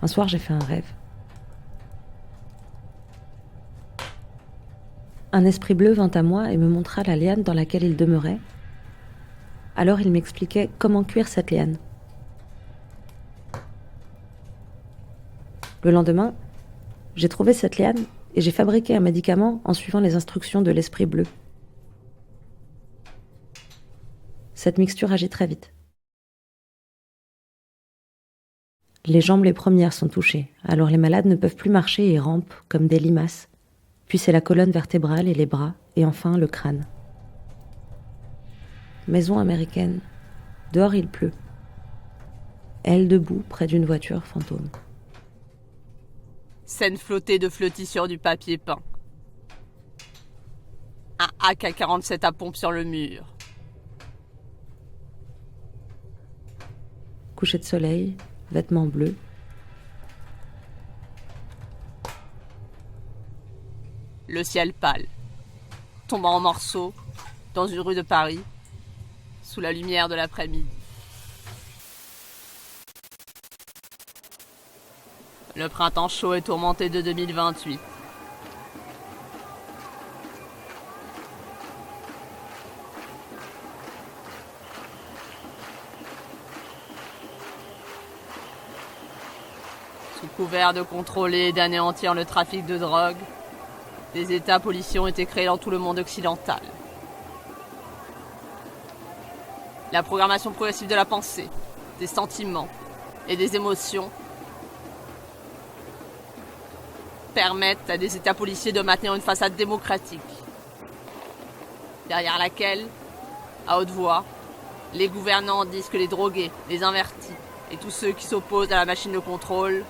Un soir, j'ai fait un rêve. Un esprit bleu vint à moi et me montra la liane dans laquelle il demeurait. Alors il m'expliquait comment cuire cette liane. Le lendemain, j'ai trouvé cette liane et j'ai fabriqué un médicament en suivant les instructions de l'esprit bleu. Cette mixture agit très vite. Les jambes les premières sont touchées, alors les malades ne peuvent plus marcher et rampent comme des limaces. Puis c'est la colonne vertébrale et les bras, et enfin le crâne. Maison américaine. Dehors il pleut. Elle debout près d'une voiture fantôme. Scène flottée de flottis sur du papier peint. Un AK-47 à pompe sur le mur. Coucher de soleil, vêtements bleus. Le ciel pâle, tombant en morceaux, dans une rue de Paris, sous la lumière de l'après-midi. Le printemps chaud et tourmenté de 2028. Sous couvert de contrôler et d'anéantir le trafic de drogue, des États-policiers ont été créés dans tout le monde occidental. La programmation progressive de la pensée, des sentiments et des émotions permettent à des États-policiers de maintenir une façade démocratique, derrière laquelle, à haute voix, les gouvernants disent que les drogués, les invertis et tous ceux qui s'opposent à la machine de contrôle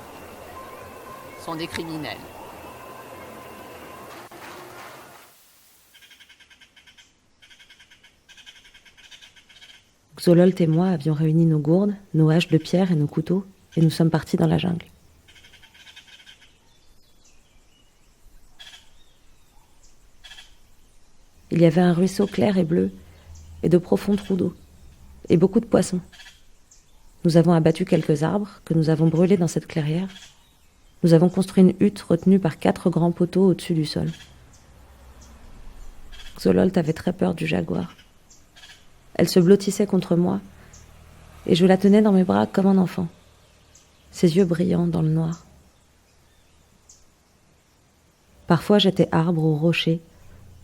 sont des criminels. Xololt et moi avions réuni nos gourdes, nos haches de pierre et nos couteaux, et nous sommes partis dans la jungle. Il y avait un ruisseau clair et bleu, et de profonds trous d'eau, et beaucoup de poissons. Nous avons abattu quelques arbres que nous avons brûlés dans cette clairière. Nous avons construit une hutte retenue par 4 grands poteaux au-dessus du sol. Xololt avait très peur du jaguar. Elle se blottissait contre moi, et je la tenais dans mes bras comme un enfant, ses yeux brillants dans le noir. Parfois j'étais arbre ou rocher,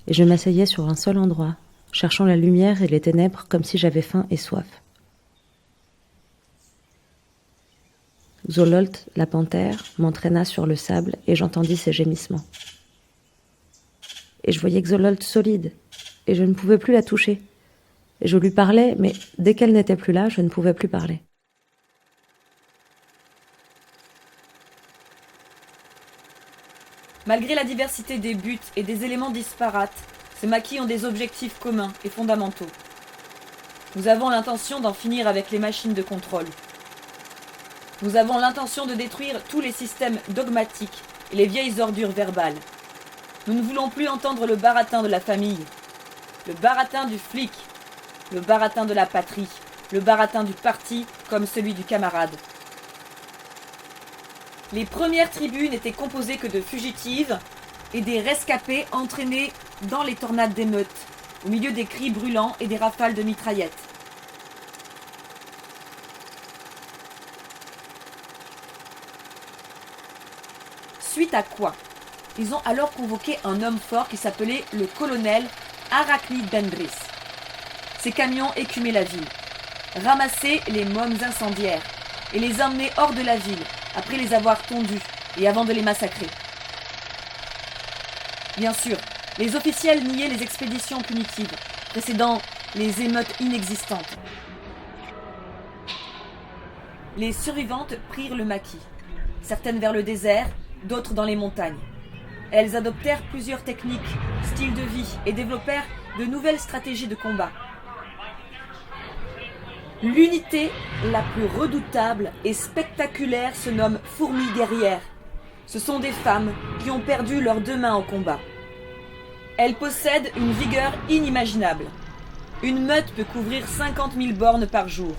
et je m'asseyais sur un seul endroit, cherchant la lumière et les ténèbres comme si j'avais faim et soif. Xololt, la panthère, m'entraîna sur le sable et j'entendis ses gémissements. Et je voyais Xololt solide, et je ne pouvais plus la toucher. Et je lui parlais, mais dès qu'elle n'était plus là, je ne pouvais plus parler. Malgré la diversité des buts et des éléments disparates, ces maquis ont des objectifs communs et fondamentaux. Nous avons l'intention d'en finir avec les machines de contrôle. Nous avons l'intention de détruire tous les systèmes dogmatiques et les vieilles ordures verbales. Nous ne voulons plus entendre le baratin de la famille, le baratin du flic, le baratin de la patrie, le baratin du parti comme celui du camarade. Les premières tribus n'étaient composées que de fugitives et des rescapés entraînés dans les tornades d'émeutes, au milieu des cris brûlants et des rafales de mitraillettes. Suite à quoi, ils ont alors convoqué un homme fort qui s'appelait le colonel Arachni Dendris. Ces camions écumaient la ville, ramassaient les mômes incendiaires et les emmenaient hors de la ville après les avoir tondus et avant de les massacrer. Bien sûr, les officiels niaient les expéditions punitives, précédant les émeutes inexistantes. Les survivantes prirent le maquis, certaines vers le désert, d'autres dans les montagnes. Elles adoptèrent plusieurs techniques, styles de vie et développèrent de nouvelles stratégies de combat. L'unité la plus redoutable et spectaculaire se nomme fourmis guerrières. Ce sont des femmes qui ont perdu leurs 2 mains au combat. Elles possèdent une vigueur inimaginable. Une meute peut couvrir 50 000 bornes par jour.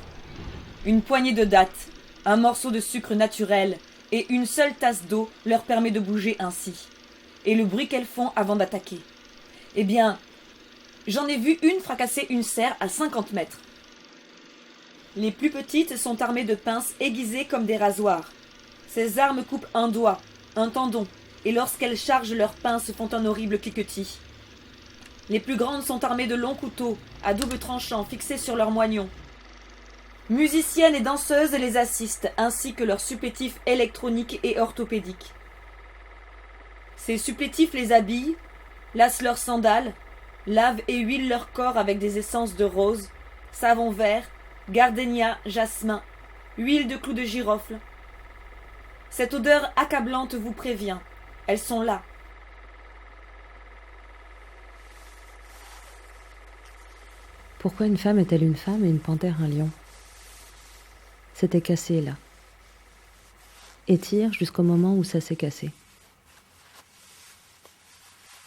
Une poignée de dattes, un morceau de sucre naturel et une seule tasse d'eau leur permet de bouger ainsi. Et le bruit qu'elles font avant d'attaquer. Eh bien, j'en ai vu une fracasser une serre à 50 mètres. Les plus petites sont armées de pinces aiguisées comme des rasoirs. Ces armes coupent un doigt, un tendon, et lorsqu'elles chargent leurs pinces font un horrible cliquetis. Les plus grandes sont armées de longs couteaux, à double tranchant, fixés sur leurs moignons. Musiciennes et danseuses les assistent, ainsi que leurs supplétifs électroniques et orthopédiques. Ces supplétifs les habillent, lassent leurs sandales, lavent et huilent leur corps avec des essences de rose, savon vert, gardénia, jasmin, huile de clous de girofle. Cette odeur accablante vous prévient. Elles sont là. Pourquoi une femme est-elle une femme et une panthère un lion? C'était cassé là. Étire jusqu'au moment où ça s'est cassé.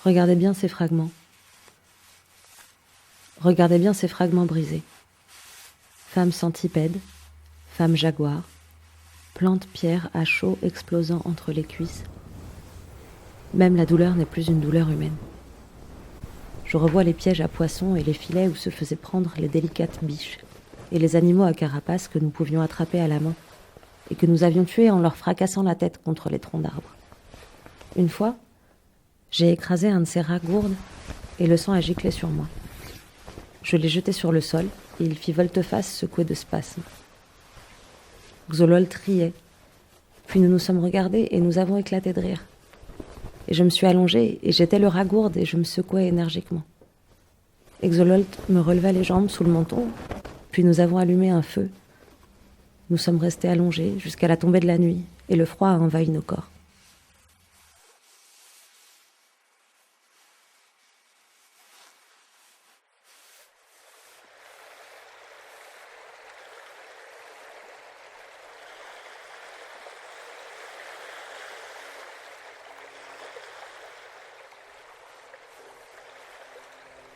Regardez bien ces fragments. Regardez bien ces fragments brisés. Femme centipède, femme jaguar, plante pierre à chaud explosant entre les cuisses. Même la douleur n'est plus une douleur humaine. Je revois les pièges à poissons et les filets où se faisaient prendre les délicates biches, et les animaux à carapace que nous pouvions attraper à la main, et que nous avions tués en leur fracassant la tête contre les troncs d'arbres. Une fois, j'ai écrasé un de ces ragourdes, et le sang a giclé sur moi. Je l'ai jeté sur le sol, et il fit volte-face secoué de spasmes. Xololt riait, puis nous nous sommes regardés et nous avons éclaté de rire. Et je me suis allongée, et j'étais le ragourde, et je me secouais énergiquement. Xololt me releva les jambes sous le menton, puis nous avons allumé un feu. Nous sommes restés allongés jusqu'à la tombée de la nuit, et le froid a envahi nos corps.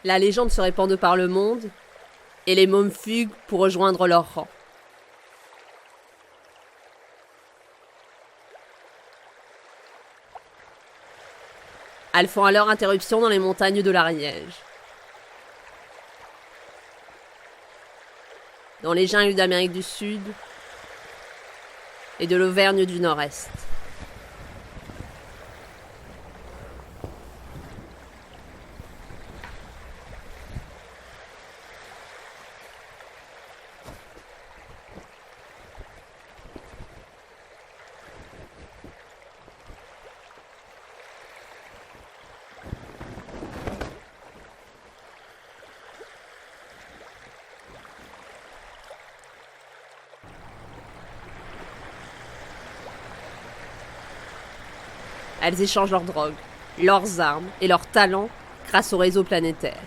La légende se répand de par le monde, et les mômes fuguent pour rejoindre leurs rangs. Elles font alors interruption dans les montagnes de l'Ariège, dans les jungles d'Amérique du Sud et de l'Auvergne du Nord-Est. Elles échangent leurs drogues, leurs armes et leurs talents grâce au réseau planétaire.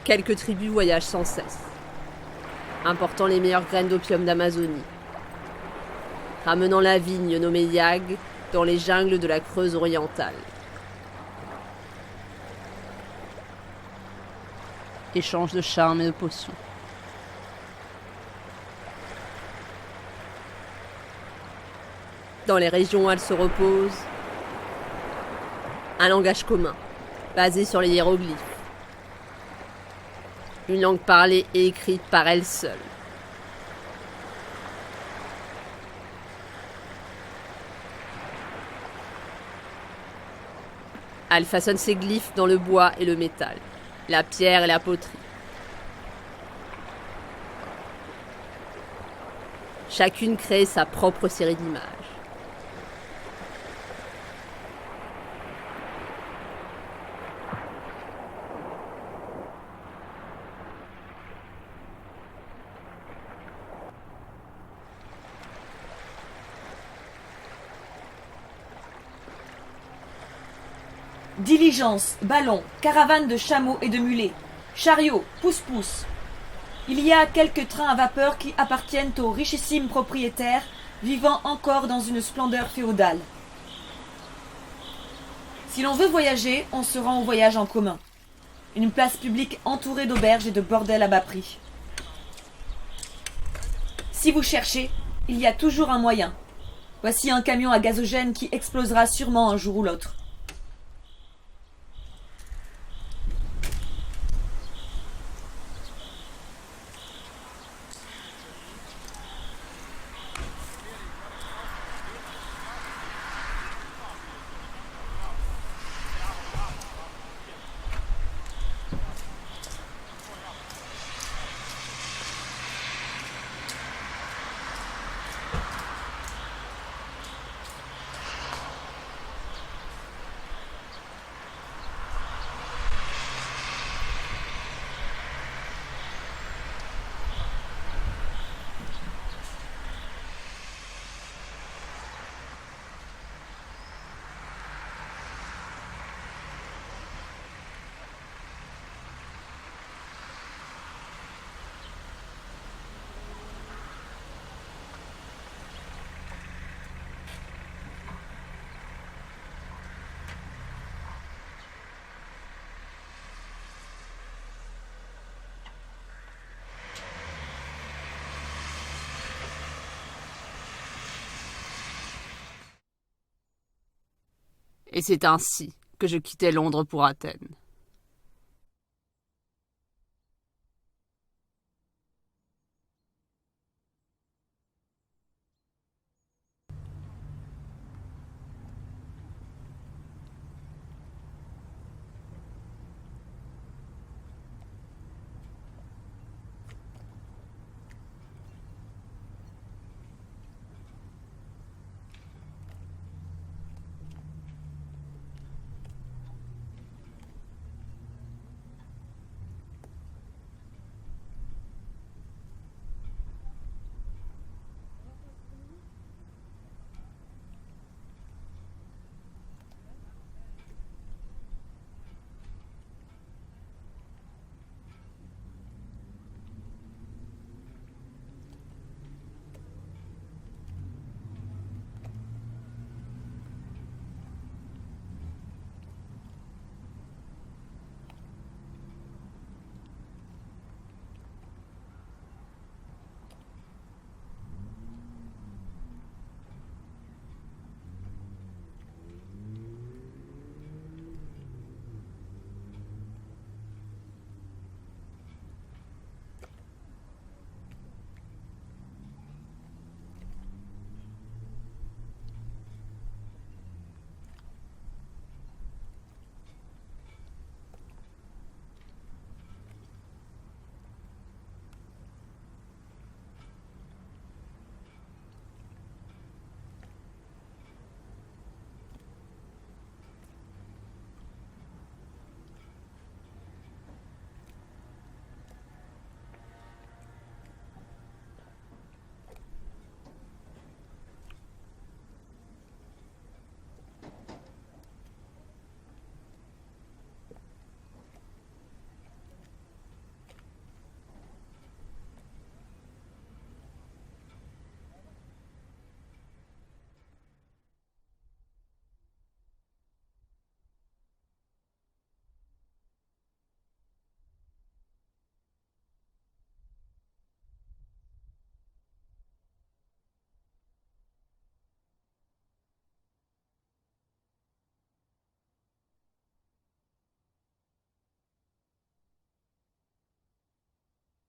Quelques tribus voyagent sans cesse, important les meilleures graines d'opium d'Amazonie, ramenant la vigne nommée Yag dans les jungles de la Creuse orientale. Échange de charmes et de potions. Dans les régions où elles se reposent, un langage commun, basé sur les hiéroglyphes. Une langue parlée et écrite par elles seules. Elles façonnent ces glyphes dans le bois et le métal, la pierre et la poterie. Chacune crée sa propre série d'images. Diligence, ballons, caravanes de chameaux et de mulets, chariots, pousse-pousse. Il y a quelques trains à vapeur qui appartiennent aux richissimes propriétaires vivant encore dans une splendeur féodale. Si l'on veut voyager, on se rend au voyage en commun. Une place publique entourée d'auberges et de bordels à bas prix. Si vous cherchez, il y a toujours un moyen, Voici un camion à gazogène qui explosera sûrement un jour ou l'autre. Et c'est ainsi que je quittai Londres pour Athènes.